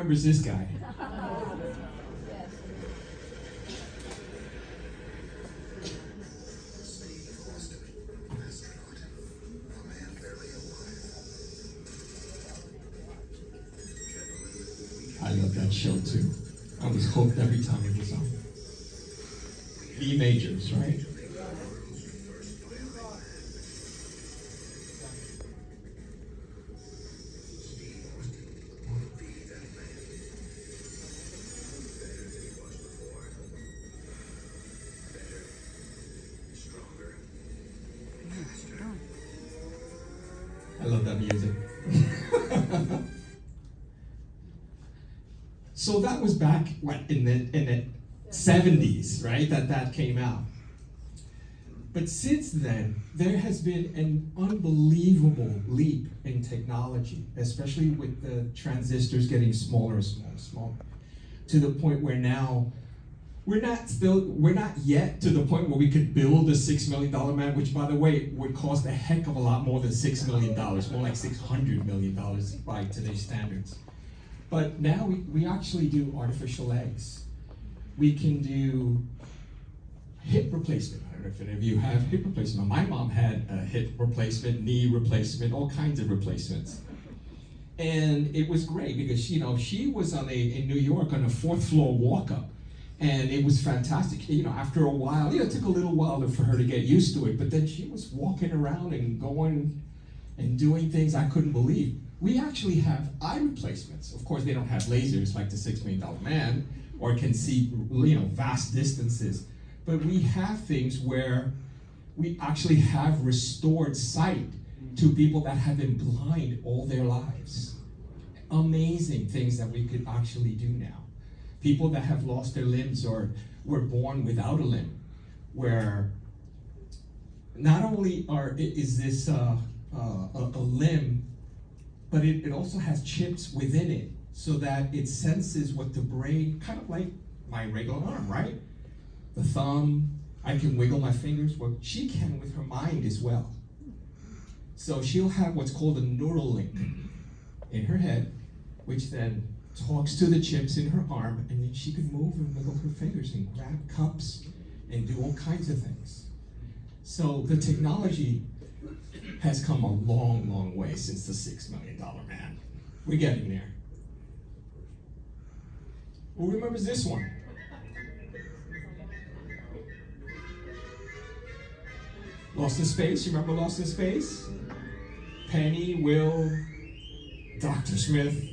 remembers this guy? I love that show too. I was hooked every time it was on. E majors, right? I love that music. So that was back in the 70s, right? That came out. But since then, there has been an unbelievable leap in technology, especially with the transistors getting smaller and smaller and smaller, to the point where now we're not yet to the point where we could build a $6 million man, which, by the way, would cost a heck of a lot more than $6 million, more like $600 million by today's standards. But now we actually do artificial legs. We can do hip replacement. I don't know if any of you have hip replacement. My mom had a hip replacement, knee replacement, all kinds of replacements. And it was great because she was in New York on a 4th floor walk-up. And it was fantastic. After a while, it took a little while for her to get used to it, but then she was walking around and going and doing things I couldn't believe. We actually have eye replacements. Of course, they don't have lasers like the $6 million man or can see vast distances. But we have things where we actually have restored sight to people that have been blind all their lives. Amazing things that we could actually do now. People that have lost their limbs or were born without a limb, where not only is this a limb, but it also has chips within it so that it senses what the brain, kind of like my regular arm, right? The thumb, I can wiggle my fingers. Well, she can with her mind as well. So she'll have what's called a neural link in her head, which then talks to the chips in her arm, and then she can move and wiggle her fingers and grab cups and do all kinds of things. So the technology has come a long, long way since the $6 million man. We're getting there. Who remembers this one? Lost in Space, you remember Lost in Space? Penny, Will, Dr. Smith,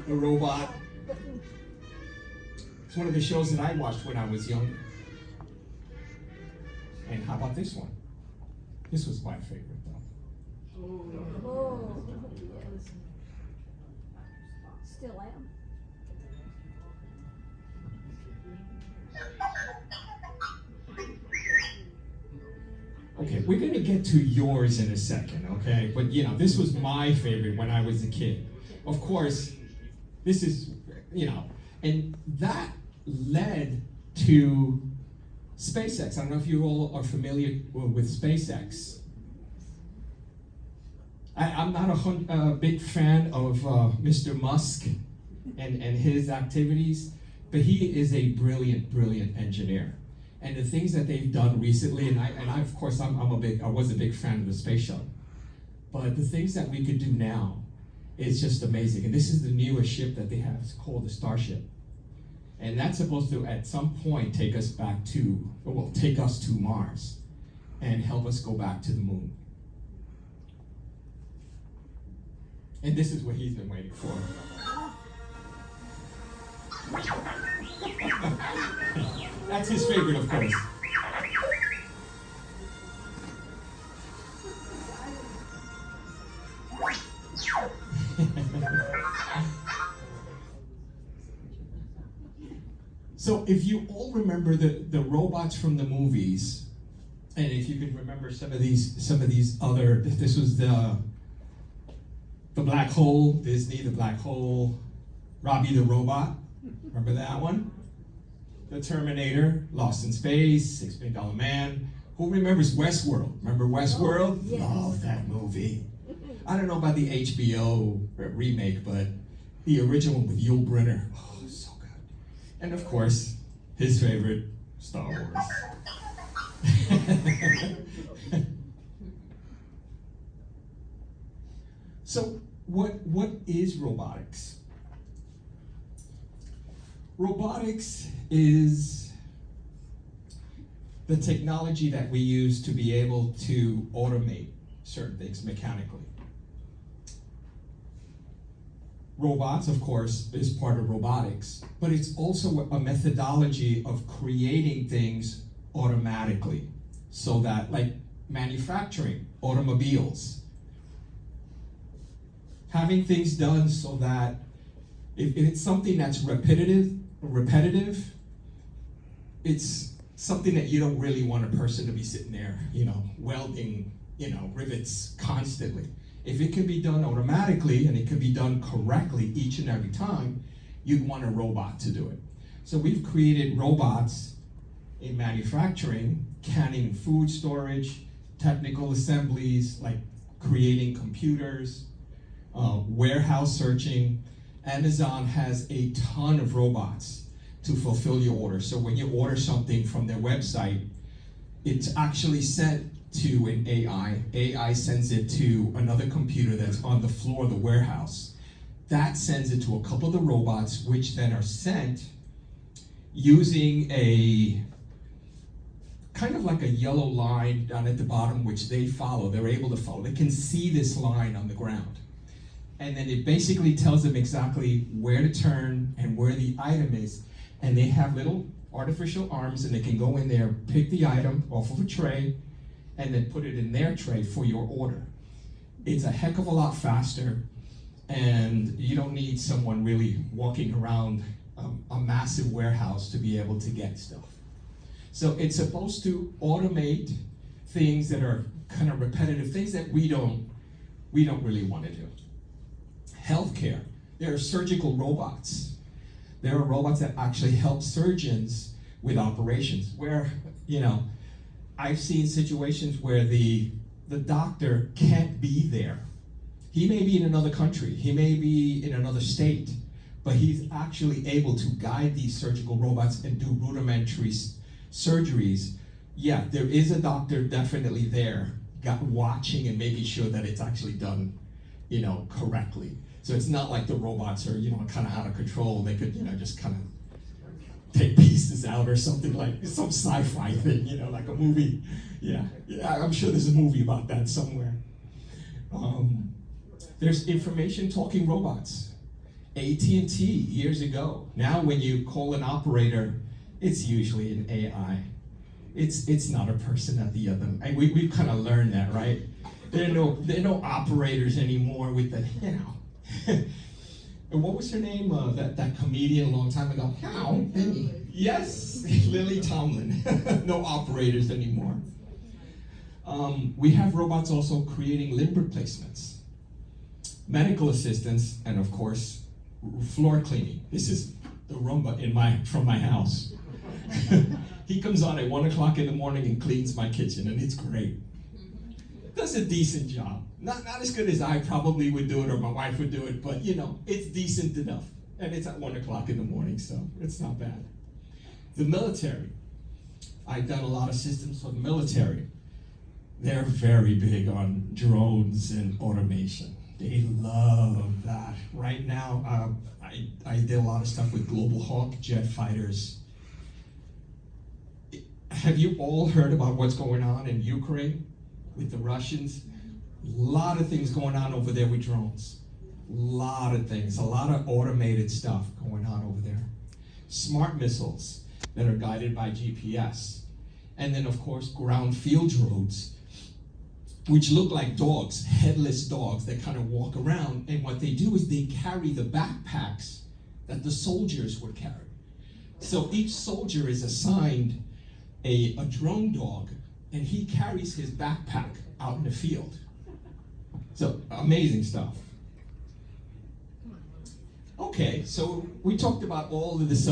the robot. It's one of the shows that I watched when I was young. And how about this one? This was my favorite though. Oh, yes. Still am. Okay, we're gonna get to yours in a second, okay? But this was my favorite when I was a kid. Of course, this is, and that led to SpaceX. I don't know if you all are familiar with SpaceX. I'm not a big fan of Mr. Musk and his activities, but he is a brilliant, brilliant engineer. And the things that they've done recently, and I of course, I was a big fan of the space shuttle, but the things that we could do now is just amazing. And this is the newest ship that they have. It's called the Starship. And that's supposed to, at some point, take us to Mars and help us go back to the moon. And this is what he's been waiting for. That's his favorite, of course. So if you all remember the robots from the movies, and if you can remember some of these other, this was the Black Hole, Disney, the Black Hole, Robbie the Robot, remember that one? The Terminator, Lost in Space, $6 Million Man. Who remembers Westworld? Remember Westworld? Yes. Love that movie. I don't know about the HBO remake, but the original with Yul Brynner. Oh, so good. And of course, his favorite, Star Wars. So, what is robotics? Robotics is the technology that we use to be able to automate certain things mechanically. Robots, of course, is part of robotics, but it's also a methodology of creating things automatically. So that, like manufacturing, automobiles, having things done so that if it's something that's repetitive, it's something that you don't really want a person to be sitting there, welding, rivets constantly. If it can be done automatically and it can be done correctly each and every time, you'd want a robot to do it. So we've created robots in manufacturing, canning food storage, technical assemblies, like creating computers, warehouse searching. Amazon has a ton of robots to fulfill your order. So when you order something from their website, it's actually sent to an AI. AI sends it to another computer that's on the floor of the warehouse. That sends it to a couple of the robots, which then are sent using a kind of like a yellow line down at the bottom, which they follow. They're able to follow. They can see this line on the ground. And then it basically tells them exactly where to turn and where the item is. And they have little artificial arms, and they can go in there, pick the item off of a tray, and then put it in their tray for your order. It's a heck of a lot faster, and you don't need someone really walking around a massive warehouse to be able to get stuff. So it's supposed to automate things that are kind of repetitive, things that we don't really want to do. Healthcare, there are surgical robots. There are robots that actually help surgeons with operations, where, I've seen situations where the doctor can't be there. He may be in another country, he may be in another state, but he's actually able to guide these surgical robots and do rudimentary surgeries. Yeah, there is a doctor definitely there, watching and making sure that it's actually done, correctly. So it's not like the robots are, kind of out of control. They could, just kind of take pieces out or something, like some sci-fi thing, like a movie. Yeah, I'm sure there's a movie about that somewhere. There's information talking robots. AT&T years ago. Now when you call an operator, it's usually an AI. It's not a person at the other. And we've kind of learned that, right? There are no operators anymore with the, And what was her name? That comedian a long time ago. Yes, Lily Tomlin. No operators anymore. We have robots also creating limb replacements, medical assistants, and of course, floor cleaning. This is the Roomba from my house. He comes on at 1 o'clock in the morning and cleans my kitchen, and it's great. Does a decent job. Not as good as I probably would do it or my wife would do it, but it's decent enough. And it's at 1 o'clock in the morning, so it's not bad. The military. I've done a lot of systems for the military. They're very big on drones and automation. They love that. Right now, I did a lot of stuff with Global Hawk jet fighters. Have you all heard about what's going on in Ukraine with the Russians? A lot of things going on over there with drones. A lot of things, a lot of automated stuff going on over there. Smart missiles that are guided by GPS. And then, of course, ground field drones, which look like dogs, headless dogs that kind of walk around. And what they do is they carry the backpacks that the soldiers would carry. So each soldier is assigned a drone dog, and he carries his backpack out in the field. So amazing stuff. Okay, so we talked about all of this,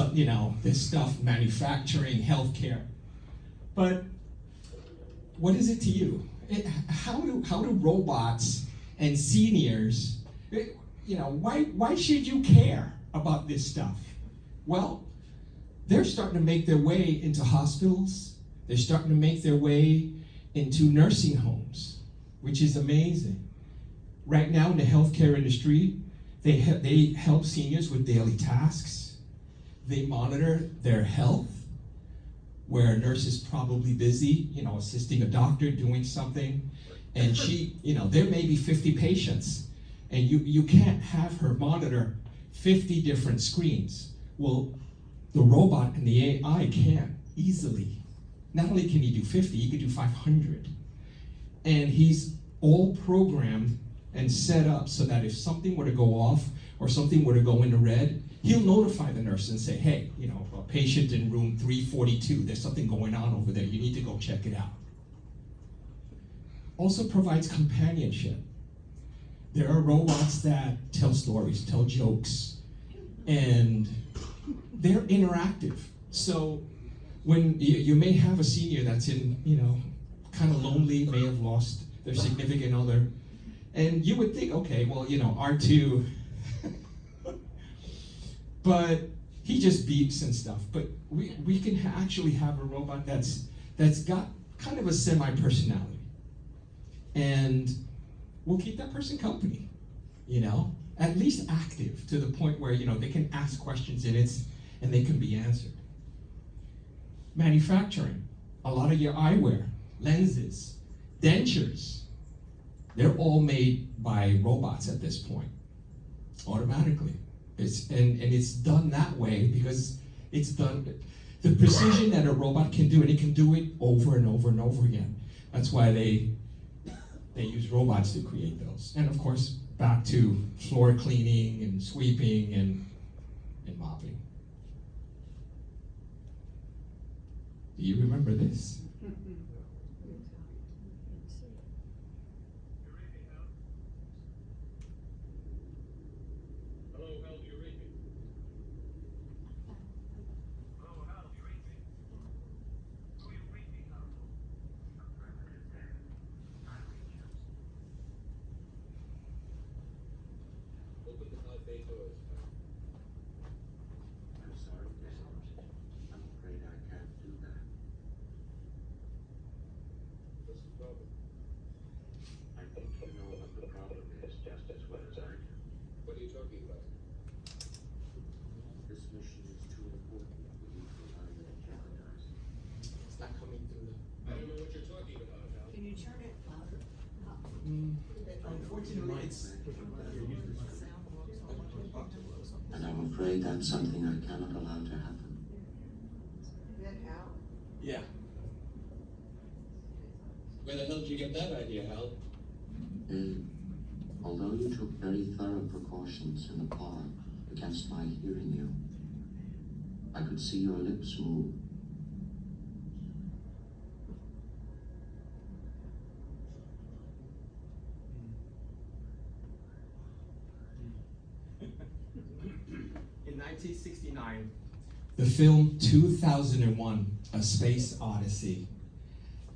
this stuff, manufacturing, healthcare. But what is it to you? How do robots and seniors, why should you care about this stuff? Well, they're starting to make their way into hospitals. They're starting to make their way into nursing homes, which is amazing. Right now in the healthcare industry, they help seniors with daily tasks. They monitor their health, where a nurse is probably busy, assisting a doctor doing something, and there may be 50 patients, and you can't have her monitor 50 different screens. Well, the robot and the AI can easily. Not only can he do 50, he could do 500. And he's all programmed and set up so that if something were to go off or something were to go into red, he'll notify the nurse and say, hey, a patient in room 342, there's something going on over there, you need to go check it out. Also provides companionship. There are robots that tell stories, tell jokes, and they're interactive. So when you may have a senior that's in, kind of lonely, may have lost their significant other, and you would think, okay, well, R2, but he just beeps and stuff. But we can actually have a robot that's got kind of a semi-personality, and we'll keep that person company, at least active to the point where they can ask questions in it and they can be answered. Manufacturing, a lot of your eyewear, lenses, dentures, they're all made by robots at this point, automatically. It's done that way because it's done, the precision that a robot can do, and it can do it over and over and over again. That's why they use robots to create those. And of course, back to floor cleaning and sweeping and mopping. Do you remember this? I'm sorry, I'm afraid I can't do that. What's the problem? I think you know what the problem is just as well as I do. What are you talking about? This mission is too important for you to allow it to jeopardize. It's not coming through. I don't know what you're talking about, Hal. Can you turn it louder? Unfortunately, it's. And I'm afraid that's something I cannot allow to happen. Yeah. Where the hell did you get that idea, Hal? Although you took very thorough precautions in the car against my hearing you, I could see your lips move. In 1969, the film 2001, A Space Odyssey,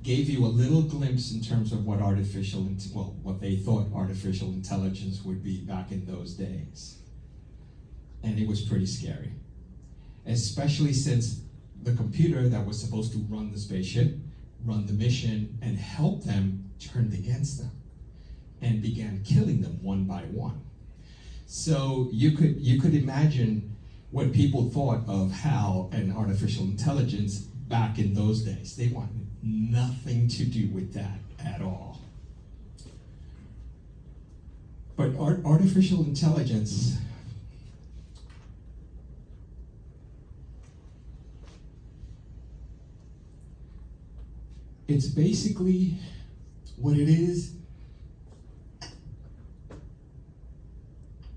gave you a little glimpse in terms of what what they thought artificial intelligence would be back in those days. And it was pretty scary. Especially since the computer that was supposed to run the spaceship, run the mission, and help them turned against them and began killing them one by one. So you could imagine what people thought of HAL and artificial intelligence back in those days. They wanted nothing to do with that at all. But artificial intelligence, it's basically what it is.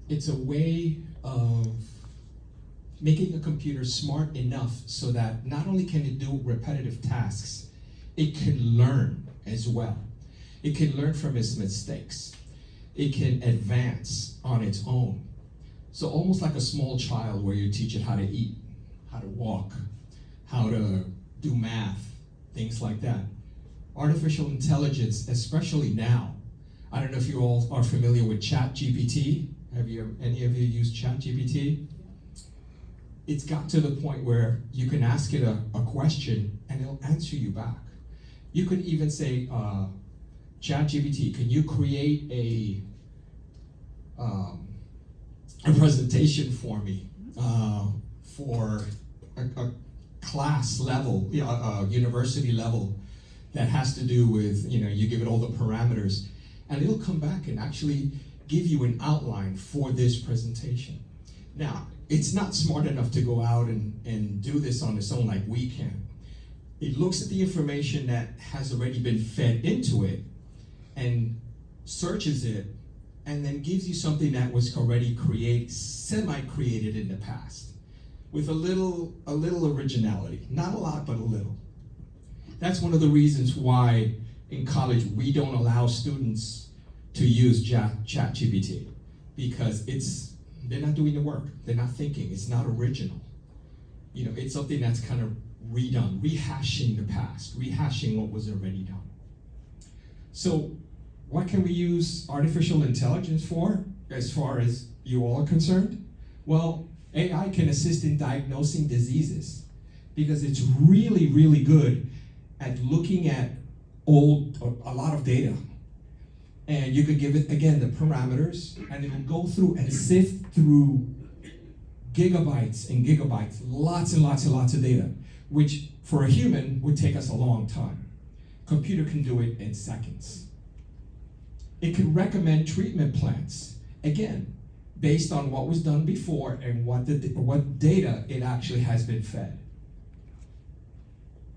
It's a way of making a computer smart enough so that not only can it do repetitive tasks, it can learn as well. It can learn from its mistakes. It can advance on its own. So almost like a small child where you teach it how to eat, how to walk, how to do math, things like that. Artificial intelligence, especially now, I don't know if you all are familiar with ChatGPT. Any of you used ChatGPT? It's got to the point where you can ask it a question and it'll answer you back. You could even say, ChatGPT, can you create a presentation for me for a class level, university level that has to do with, you give it all the parameters, and it'll come back and actually give you an outline for this presentation. Now, it's not smart enough to go out and do this on its own like we can. It looks at the information that has already been fed into it and searches it, and then gives you something that was already semi-created in the past, with a little originality. Not a lot, but a little. That's one of the reasons why in college we don't allow students to use ChatGPT, because they're not doing the work, they're not thinking, it's not original. It's something that's kind of redone, rehashing the past, rehashing what was already done. So what can we use artificial intelligence for, as far as you all are concerned? Well, AI can assist in diagnosing diseases, because it's really, really good at looking at a lot of data. And you could give it, again, the parameters, and it'll go through and sift through gigabytes and gigabytes, lots and lots and lots of data, which for a human would take us a long time. Computer can do it in seconds. It can recommend treatment plans, again, based on what was done before and what data it actually has been fed.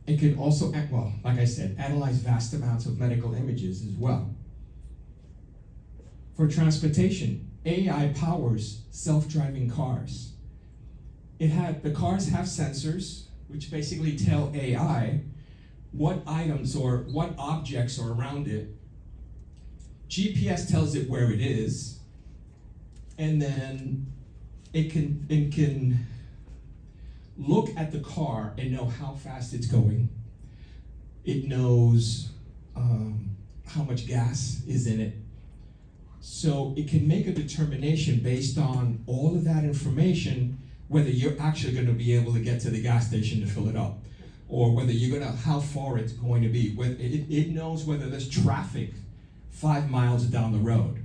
It can also, like I said, analyze vast amounts of medical images as well. For transportation, AI powers self-driving cars. The cars have sensors, which basically tell AI what items or what objects are around it. GPS tells it where it is, and then it can look at the car and know how fast it's going. It knows how much gas is in it. So it can make a determination based on all of that information, whether you're actually going to be able to get to the gas station to fill it up, or whether how far it's going to be. It knows whether there's traffic 5 miles down the road.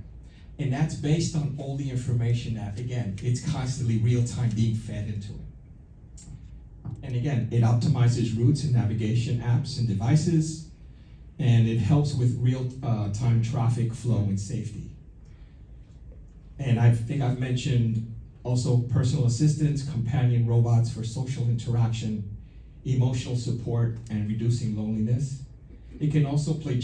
And that's based on all the information that, again, it's constantly real-time being fed into it. And again, it optimizes routes and navigation apps and devices, and it helps with real-time traffic flow and safety. And I think I've mentioned also personal assistants, companion robots for social interaction, emotional support, and reducing loneliness. It can also play